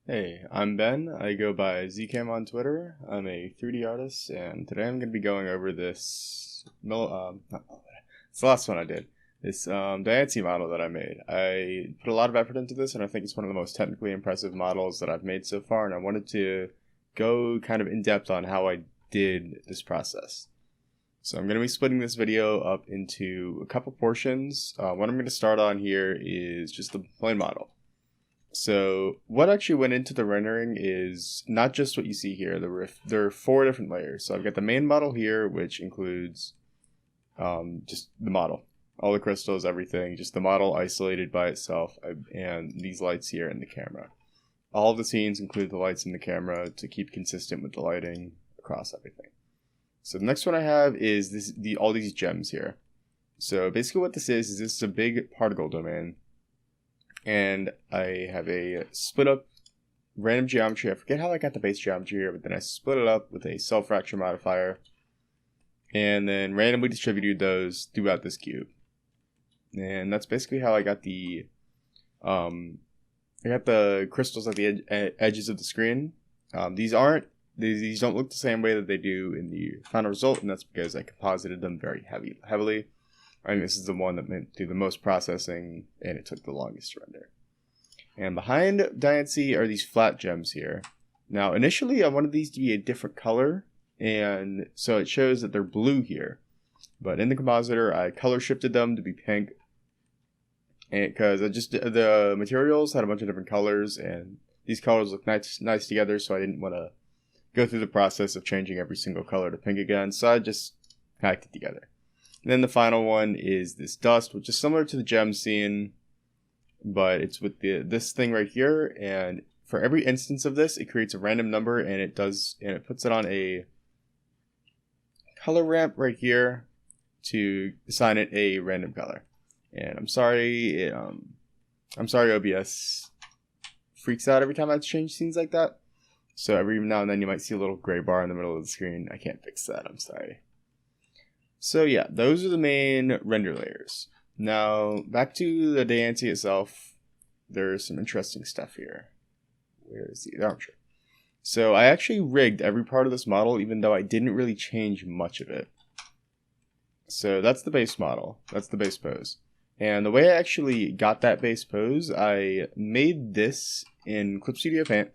Hey, I'm Ben. I go by Zcam on Twitter. I'm a 3D artist, and today I'm going to be going over it's the last one I did. This diancie model that I made. I put a lot of effort into this, and I think it's one of the most technically impressive models that I've made so far, and I wanted to go kind of in depth on how I did this process. So I'm going to be splitting this video up into a couple portions. What I'm going to start on here is just the plain model. So what actually went into the rendering is not just what you see here. There are four different layers. So I've got the main model here, which includes just the model, all the crystals, everything, just the model isolated by itself, and these lights here in the camera. All of the scenes include the lights in the camera to keep consistent with the lighting across everything. So the next one I have is all these gems here. So basically what this is a big particle domain. And I have a split up random geometry. I forget how I got the base geometry here, but then I split it up with a cell fracture modifier. And then randomly distributed those throughout this cube. And that's basically how I got the crystals at the edges of the screen. These don't look the same way that they do in the final result, and that's because I composited them very heavily. I mean, this is the one that went through the most processing, and it took the longest to render. And behind diancie are these flat gems here. Now, initially, I wanted these to be a different color, and so it shows that they're blue here. But in the compositor, I color shifted them to be pink, and because the materials had a bunch of different colors, and these colors look nice together, so I didn't want to go through the process of changing every single color to pink again, so I just packed it together. And then the final one is this dust, which is similar to the gem scene, but it's with this thing right here. And for every instance of this, it creates a random number, and it puts it on a color ramp right here to assign it a random color. And I'm sorry, OBS freaks out every time I change scenes like that. So every now and then you might see a little gray bar in the middle of the screen. I can't fix that. I'm sorry. So yeah, those are the main render layers. Now, back to the diancie itself, there's some interesting stuff here. Where is the armature? So I actually rigged every part of this model, even though I didn't really change much of it. So that's the base model. That's the base pose. And the way I actually got that base pose, I made this in Clip Studio Paint.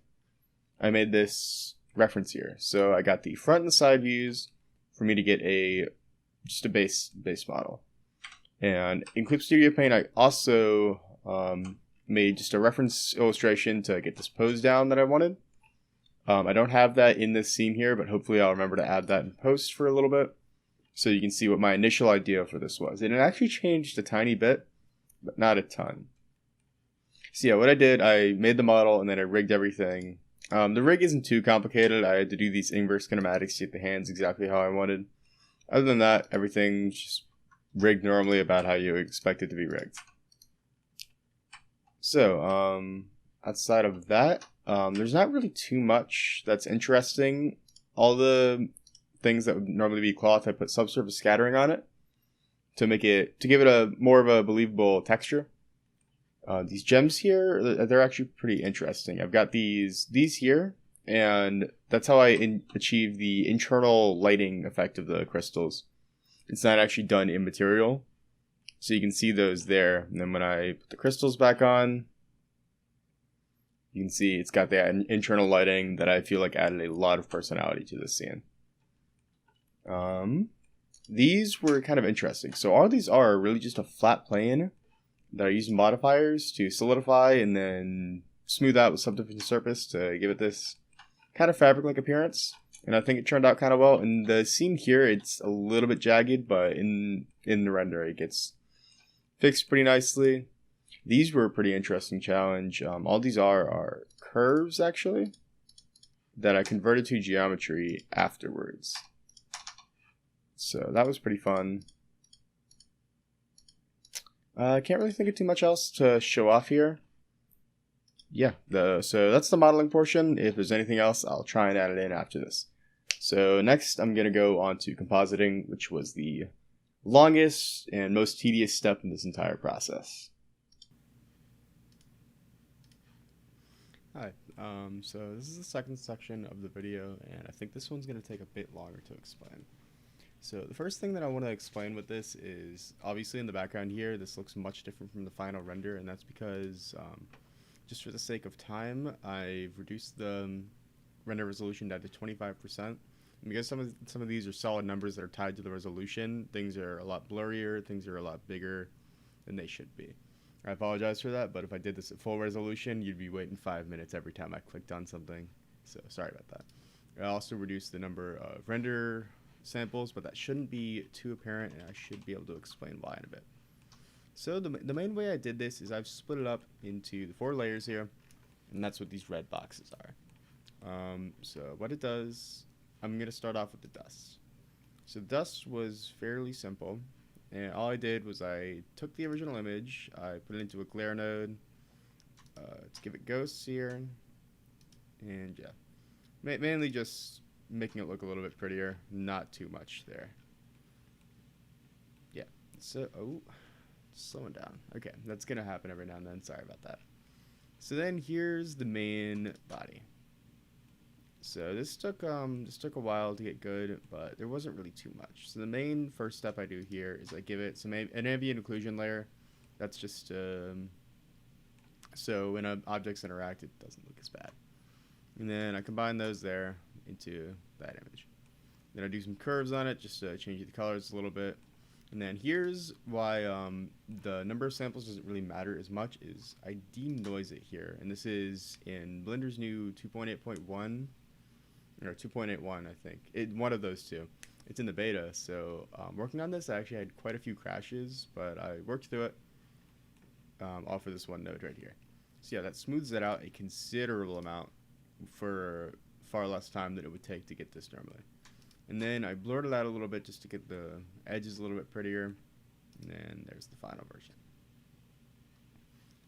I made this reference here. So I got the front and the side views for me to get just a base model. And in Clip Studio Paint, I also made just a reference illustration to get this pose down that I wanted. I don't have that in this scene here, but hopefully I'll remember to add that in post for a little bit, so you can see what my initial idea for this was. And it actually changed a tiny bit, but not a ton. So yeah, what I did, I made the model and then I rigged everything. The rig isn't too complicated. I had to do these inverse kinematics to get the hands exactly how I wanted. Other than that, everything's just rigged normally about how you expect it to be rigged. So, outside of that, there's not really too much that's interesting. All the things that would normally be cloth, I put subsurface scattering on it to give it a more of a believable texture. These gems here, they're actually pretty interesting. I've got these here, and that's how I achieve the internal lighting effect of the crystals. It's not actually done in material, so you can see those there. And then when I put the crystals back on, you can see it's got that internal lighting that I feel like added a lot of personality to this scene. These were kind of interesting. So all these are really just a flat plane that I use modifiers to solidify and then smooth out with subdivision surface to give it this kind of fabric-like appearance. And I think it turned out kind of well. In the scene here, it's a little bit jagged, but in the render, it gets fixed pretty nicely. These were a pretty interesting challenge. All these are curves, actually, that I converted to geometry afterwards. So that was pretty fun. I can't really think of too much else to show off here. Yeah, so that's the modeling portion. If there's anything else, I'll try and add it in after this. So next, I'm going to go on to compositing, which was the longest and most tedious step in this entire process. Hi, so this is the second section of the video, and I think this one's going to take a bit longer to explain. So the first thing that I want to explain with this is, obviously in the background here, this looks much different from the final render, and that's because, just for the sake of time, I've reduced the render resolution down to 25%. And because some of these are solid numbers that are tied to the resolution, things are a lot blurrier, things are a lot bigger than they should be. I apologize for that, but if I did this at full resolution, you'd be waiting 5 minutes every time I clicked on something. So sorry about that. I also reduced the number of render samples, but that shouldn't be too apparent, and I should be able to explain why in a bit. So the main way I did this is I've split it up into the 4 layers here, and that's what these red boxes are. So what it does, I'm going to start off with the dust. So the dust was fairly simple. And all I did was I took the original image, I put it into a glare node to give it ghosts here, and yeah, mainly just making it look a little bit prettier, not too much there. Yeah, so, slowing down. Okay, that's gonna happen every now and then, sorry about that. So then here's the main body. So this took a while to get good, but there wasn't really too much. So the main first step I do here is I give it an ambient occlusion layer. That's just so when objects interact, it doesn't look as bad. And then I combine those there into that image. Then I do some curves on it just to change the colors a little bit. And then here's why the number of samples doesn't really matter as much is I denoise it here. And this is in Blender's new 2.8.1. Or 2.81, I think. One of those two. It's in the beta, so working on this, I actually had quite a few crashes, but I worked through it all for this one node right here. So yeah, that smooths it out a considerable amount for far less time than it would take to get this normally. And then I blurred it out a little bit just to get the edges a little bit prettier, and then there's the final version.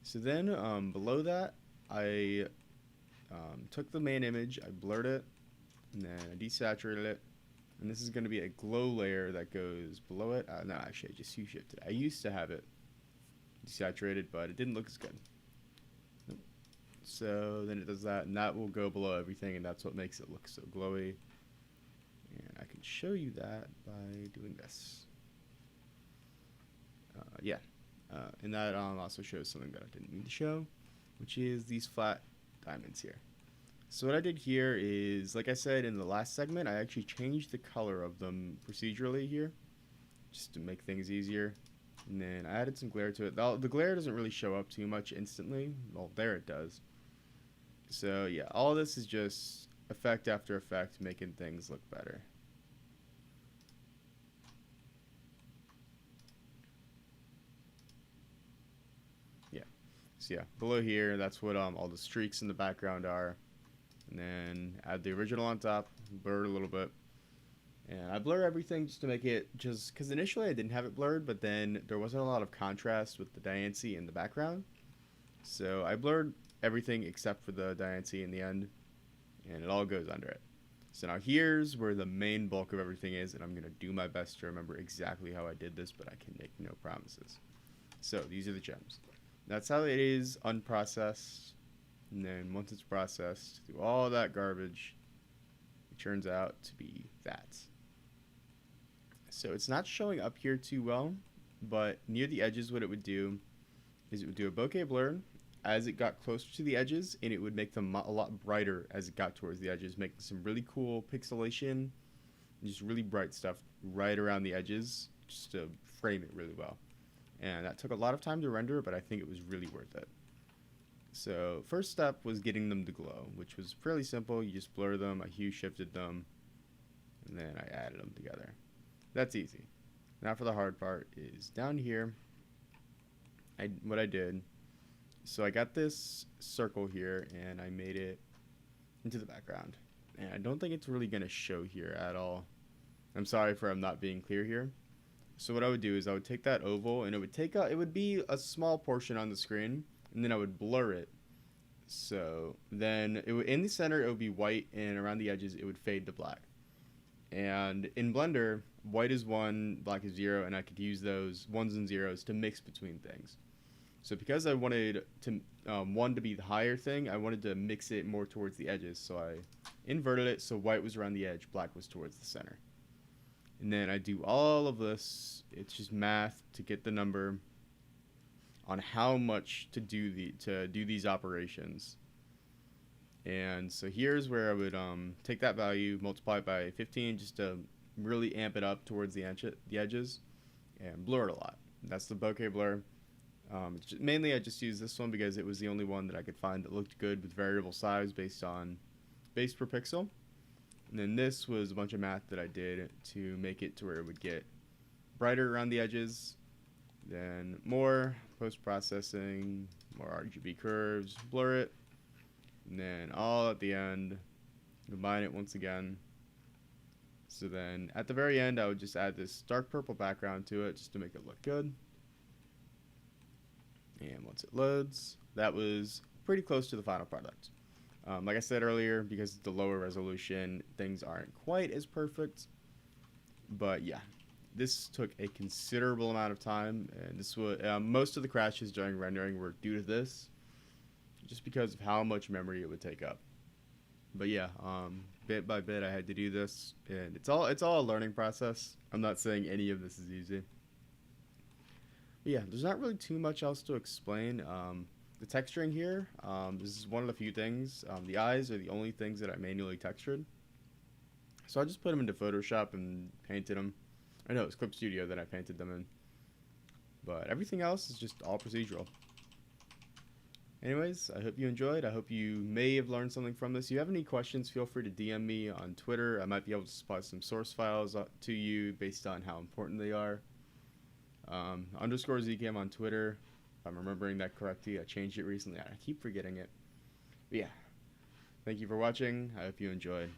So then below that, I took the main image, I blurred it, and then I desaturated it, and this is going to be a glow layer that goes below it. No, actually, I just U-shifted it. I used to have it desaturated, but it didn't look as good. Nope. So then it does that, and that will go below everything, and that's what makes it look so glowy. And I can show you that by doing this. And that also shows something that I didn't mean to show, which is these flat diamonds here. So what I did here is, like I said in the last segment, I actually changed the color of them procedurally here, just to make things easier. And then I added some glare to it. The glare doesn't really show up too much instantly. Well, there it does. So yeah, all this is just effect after effect, making things look better. Yeah. So yeah, below here, that's what all the streaks in the background are. And then add the original on top, blur it a little bit. And I blur everything just to make it just, because initially I didn't have it blurred, but then there wasn't a lot of contrast with the diancie in the background. So I blurred everything except for the diancie in the end, and it all goes under it. So now here's where the main bulk of everything is, and I'm going to do my best to remember exactly how I did this, but I can make no promises. So these are the gems. That's how it is unprocessed. And then once it's processed through all that garbage, it turns out to be that. So it's not showing up here too well, but near the edges what it would do is it would do a bokeh blur as it got closer to the edges, and it would make them a lot brighter as it got towards the edges, making some really cool pixelation and just really bright stuff right around the edges just to frame it really well. And that took a lot of time to render, but I think it was really worth it. So first step was getting them to glow, which was fairly simple. You just blur them, I hue shifted them, and then I added them together. That's easy. Now for the hard part is down here, what I did, so I got this circle here and I made it into the background. And I don't think it's really going to show here at all. I'm sorry for I'm not being clear here. So what I would do is I would take that oval and it would be a small portion on the screen, and then I would blur it. So then in the center it would be white, and around the edges it would fade to black. And in Blender, white is 1, black is 0, and I could use those 1s and 0s to mix between things. So because I wanted to one to be the higher thing, I wanted to mix it more towards the edges. So I inverted it so white was around the edge, black was towards the center. And then I do all of this. It's just math to get the number on how much to do these operations. And so here's where I would take that value, multiply it by 15 just to really amp it up towards the edges, and blur it a lot. That's the bokeh blur. Mainly I just used this one because it was the only one that I could find that looked good with variable size based on base per pixel. And then this was a bunch of math that I did to make it to where it would get brighter around the edges. Then more post-processing, more RGB curves, blur it. And then all at the end, combine it once again. So then at the very end, I would just add this dark purple background to it just to make it look good. And once it loads, that was pretty close to the final product. Like I said earlier, because it's the lower resolution, things aren't quite as perfect. But yeah, this took a considerable amount of time, and this was most of the crashes during rendering were due to this, just because of how much memory it would take up. But yeah, bit by bit I had to do this, and it's all a learning process. I'm not saying any of this is easy. But yeah, there's not really too much else to explain. The texturing here, this is one of the few things. The eyes are the only things that I manually textured. So I just put them into Photoshop and painted them. I know it was Clip Studio that I painted them in. But everything else is just all procedural. Anyways, I hope you enjoyed. I hope you may have learned something from this. If you have any questions, feel free to DM me on Twitter. I might be able to supply some source files to you based on how important they are. _ZCam on Twitter. If I'm remembering that correctly, I changed it recently. I keep forgetting it. But yeah, thank you for watching. I hope you enjoyed.